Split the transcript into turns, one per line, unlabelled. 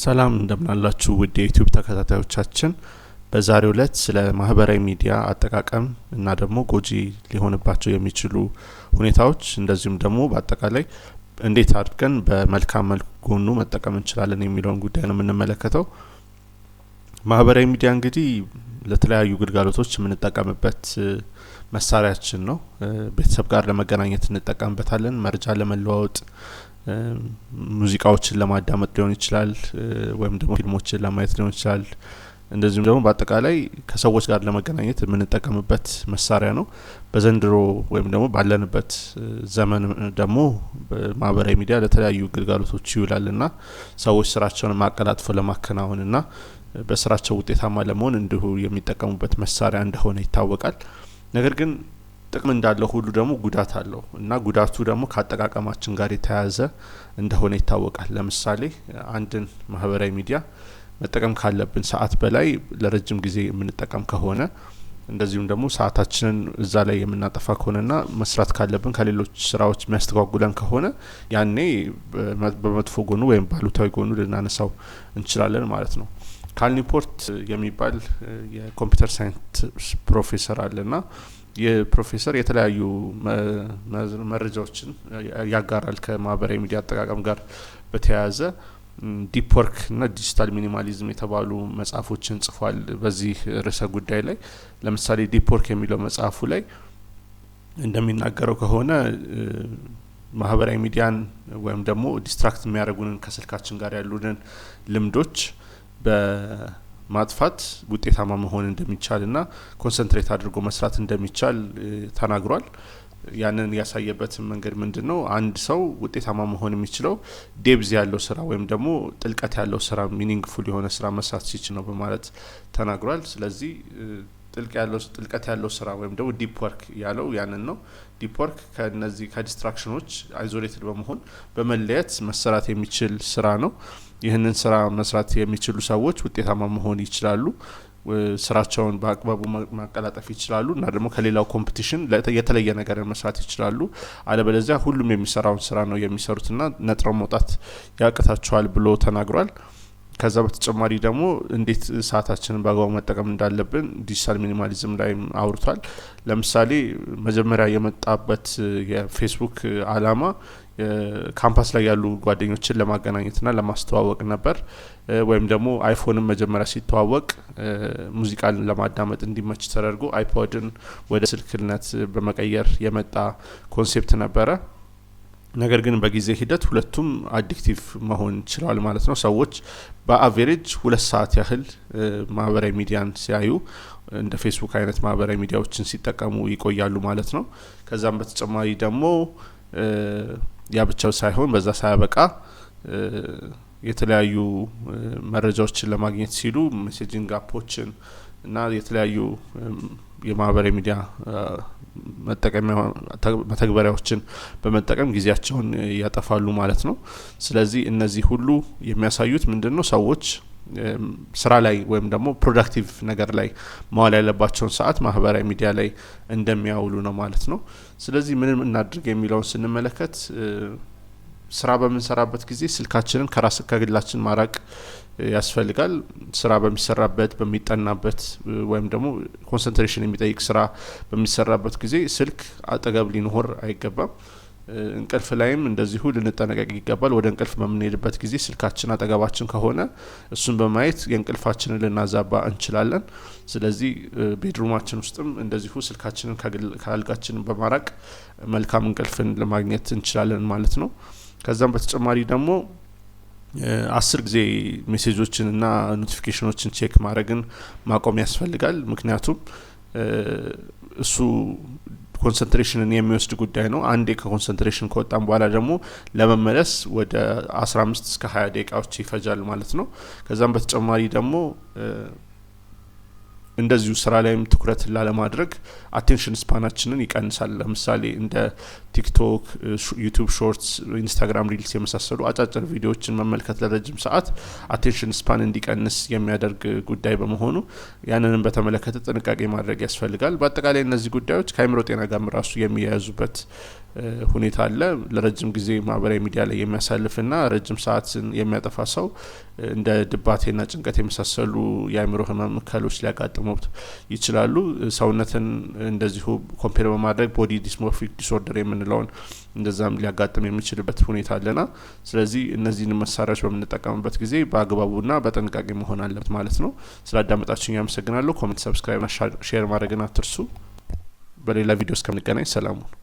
ሰላም እንደምናላችሁ ውድ የዩቲዩብ ተከታታዮቻችን በዛሬው ዕለት ስለ ማህበራዊ ሚዲያ አጠቃቀም እና ደግሞ ጎጂ ሊሆንባቸው የሚችሉ ሁኔታዎች እንደዚሁም ደግሞ በአጠቃላይ እንዴት አድርገን በመልካም መልኩ መጠቀም እንችላለን የሚለውን ጉዳይ ነው የምንመለከተው። ማህበራዊ ሚዲያ እንግዲህ ለተለያዩ ግልጋሎቶች የምንጠቀምበት መሳሪያችን ነው። ቤተሰብ ጋር ለመገናኘት እንጠቀምበታለን፣ መረጃ ለመለዋወጥ፣ ሙዚቃዎችን ለማዳመጥ ሊሆን ይችላል፣ ወይም ደግሞ ፊልሞችን ለማየት ሊሆን ይችላል። እንደዚሁም ደግሞ በአጠቃላይ ከሰዎች ጋር ለመገናኘት የምንጠቀምበት መሳሪያ ነው። በዘንድሮ ወይም ደግሞ ባለንበት ዘመን ደግሞ ማህበራዊ ሚዲያ ለተለያዩ ግልጋሎቶች ይውላልና ሰዎች ስራቸውን ማቀላጥፈው ለማከናወንና በስራቸው ውጤታማ ለመሆን እንዲሁ የሚጠቀሙበት መሳሪያ እንደሆነ ይታወቃል። ነገር ግን ጥቅም እንዳለው ሁሉ ደግሞ ጉዳት አለው እና ጉዳቱ ደግሞ ከአጠቃቀማችን ጋር የተያያዘ እንደሆነ ይታወቃል። ለምሳሌ አንድን ማህበራዊ ሚዲያ መጠቀም ካለብን ሰዓት በላይ ለረጅም ጊዜ የምንጠቀም ከሆነ እንደዚሁም ደግሞ ሰዓታችንን እዛ ላይ የምናጠፋ ከሆነና መስራት ካለብን ከሌሎች ስራዎች የሚያስተጓጉለን ከሆነ ያኔ በመጥፎ ጎኑ ወይም ባሉታዊ ጎኑ ልናነሳው እንችላለን ማለት ነው። ካል ኒውፖርት የሚባል የኮምፒውተር ሳይንስ ፕሮፌሰር አለና የፕሮፌሰር የተለያዩ መረጃዎችን ያጋራል ከማህበራዊ ሚዲያ አጠቃቀም ጋር በተያያዘ። ዲፕ ወርክ እና ዲጂታል ሚኒማሊዝም የተባሉ መጽሐፎችን ጽፏል በዚህ ርዕሰ ጉዳይ ላይ። ለምሳሌ ዲፕ ወርክ የሚለው መጽሐፉ ላይ እንደሚናገረው ከሆነ ማህበራዊ ሚዲያን ወይም ደግሞ ዲስትራክት የሚያደርጉንን ከስልካችን ጋር ያሉንን ልምዶች በማጥፋት ውጤታማ መሆን እንደሚቻልና ኮንሰንትሬት አድርጎ መስራት እንደሚቻል ተናግሯል። ያንን ያሳየበት መንገድ ምንድነው? አንድ ሰው ውጤታማ መሆን የሚችለው ዴፕዝ ያለው ስራ ወይም ደግሞ ጥልቀት ያለው ስራ ሚኒንግፉል የሆነ ስራ መስራት ሲችል ነው በማለት ተናግሯል። ስለዚህ ጥልቀት ያለው ስራ ወይም ደግሞ ዲፕ ወርክ ያለው ያንን ነው። ዲፕ ወርክ ከነዚህ ከዲስትራክሽኖች አይዞሌትድ በመሆን በመለየት መሰራት የሚችል ስራ ነው። ይህንን ስራ መስራት የሚችሉ ሰዎች ውጤታማ መሆን ይችላሉ፣ ስራቸውን በአግባቡ ማቀላጠፍ ይችላሉ እና ደግሞ ከሌላው ኮምፒቲሽን የተለየ ነገር መስራት ይችላሉ። አለበለዚያ ሁሉም የሚሰራውን ስራ ነው የሚሰሩትና ነጥረው መውጣት ያቅታቸዋል ብሎ ተናግሯል። ከዛ በተጨማሪ ደግሞ እንዴት ሰዓታችንን በአግባቡ መጠቀም እንዳለብን ዲጂታል ሚኒማሊዝም ላይ አውርቷል። ለምሳሌ መጀመሪያ የመጣበት የፌስቡክ አላማ ካምፓስ ላይ ያሉ ጓደኞችን ለማገናኘትና ለማስተዋወቅ ነበር። ወይም ደግሞ አይፎንን መጀመሪያ ሲተዋወቅ ሙዚቃን ለማዳመጥ እንዲመች ተደርጎ አይፖድን ወደ ስልክነት በመቀየር የመጣ ኮንሴፕት ነበረ። ነገር ግን በጊዜ ሂደት ሁለቱም አዲክቲቭ መሆን ችለዋል ማለት ነው። ሰዎች በአቬሬጅ 2 ሰዓት ያህል ማህበራዊ ሚዲያን ሲያዩ እንደ ፌስቡክ አይነት ማህበራዊ ሚዲያዎችን ሲጠቀሙ ይቆያሉ ማለት ነው። ከዛም በተጨማሪ ደግሞ ያ ብቻው ሳይሆን በዛ ሳያበቃ የተለያዩ መረጃዎችን ለማግኘት ሲሉ ሜሴጂንግ አፖችን እና የተለያዩ የማህበራዊ ሚዲያ መተግበሪያዎችን በመጠቀም ጊዜያቸውን ያጠፋሉ ማለት ነው። ስለዚህ እነዚህ ሁሉ የሚያሳዩት ምንድነው? ሰዎች ስራ ላይ ወይም ደግሞ ፕሮዳክቲቭ ነገር ላይ መዋል ያለባቸውን ሰዓት ማህበራዊ ሚዲያ ላይ እንደሚያውሉ ነው ማለት ነው። ስለዚህ ምንም እናድርግ የሚለውን ስንመለከት ስራ በምንሰራበት ጊዜ ስልካችንን ከግላችን ማራቅ ያስፈልጋል። ስራ በሚሰራበት በሚጠናበት ወይም ደግሞ ኮንሰንትሬሽን የሚጠይቅ ስራ በሚሰራበት ጊዜ ስልክ አጠገብ ሊኖር አይገባም። እንቅልፍ ላይም እንደዚሁ ልንጠነቀቅ ይገባል። ወደ እንቅልፍ በምንሄድበት ጊዜ ስልካችን አጠገባችን ከሆነ እሱን በማየት የእንቅልፋችንን ልናዛባ እንችላለን። ስለዚህ ቤድሩማችን ውስጥም እንደዚሁ ስልካችንን ከአልጋችን በማራቅ መልካም እንቅልፍን ለማግኘት እንችላለን ማለት ነው። ከዛም በተጨማሪ ደግሞ 10 ጊዜ ሜሴጆችን እና ኖቲፊኬሽኖችን ቼክ ማድረግን ማቆም ያስፈልጋል። ምክንያቱም እሱ ኮንሰንትሬሽንን የሚወስድ ጉዳይ ነው። አንዴ ከኮንሰንትሬሽን ከወጣን በኋላ ደግሞ ለመመለስ ወደ 15 እስከ 20 ደቂቃዎች ይፈጃል ማለት ነው። ከዛም በተጨማሪ ደግሞ እንደዚሁ ስራ ላይም ትኩረት ላለማድረግ አቴንሽን ስፓናችንን ይቀንሳል። ለምሳሌ እንደ ቲክቶክ፣ ዩቲዩብ ሾርትስ፣ ኢንስታግራም ሪልስ የመሳሰሉ አጫጭር ቪዲዮዎችን መመልከት ለረጅም ሰዓት አቴንሽን ስፓን እንዲቀንስ የሚያደርግ ጉዳይ በመሆኑ ያንንም በተመለከተ ጥንቃቄ ማድረግ ያስፈልጋል። በአጠቃላይ እነዚህ ጉዳዮች ከአእምሮ ጤና ጋር ራሱ የሚያያዙበት ሁኔታ አለ። ለረጅም ጊዜ ማህበራዊ ሚዲያ ላይ የሚያሳልፍና ረጅም ሰዓትን የሚያጠፋ ሰው እንደ ድባቴና ጭንቀት የመሳሰሉ የአእምሮ ህመም እክሎች ሊያጋጥሙት ይችላሉ። ሰውነትን እንደዚሁ ኮምፔር በማድረግ ቦዲ ዲስሞርፊክ ዲስኦርደር የምንለውን እንደዛም ሊያጋጥም የሚችልበት ሁኔታ አለና ስለዚህ እነዚህን መሳሪያዎች በምንጠቀምበት ጊዜ በአግባቡና በጥንቃቄ መሆን አለበት ማለት ነው። ስላዳመጣችሁኝ አመሰግናለሁ። ኮሜንት፣ ሰብስክራይብ እና ሼር ማድረግን አትርሱ። በሌላ ቪዲዮ እስከምንገናኝ ሰላም ሁኑ።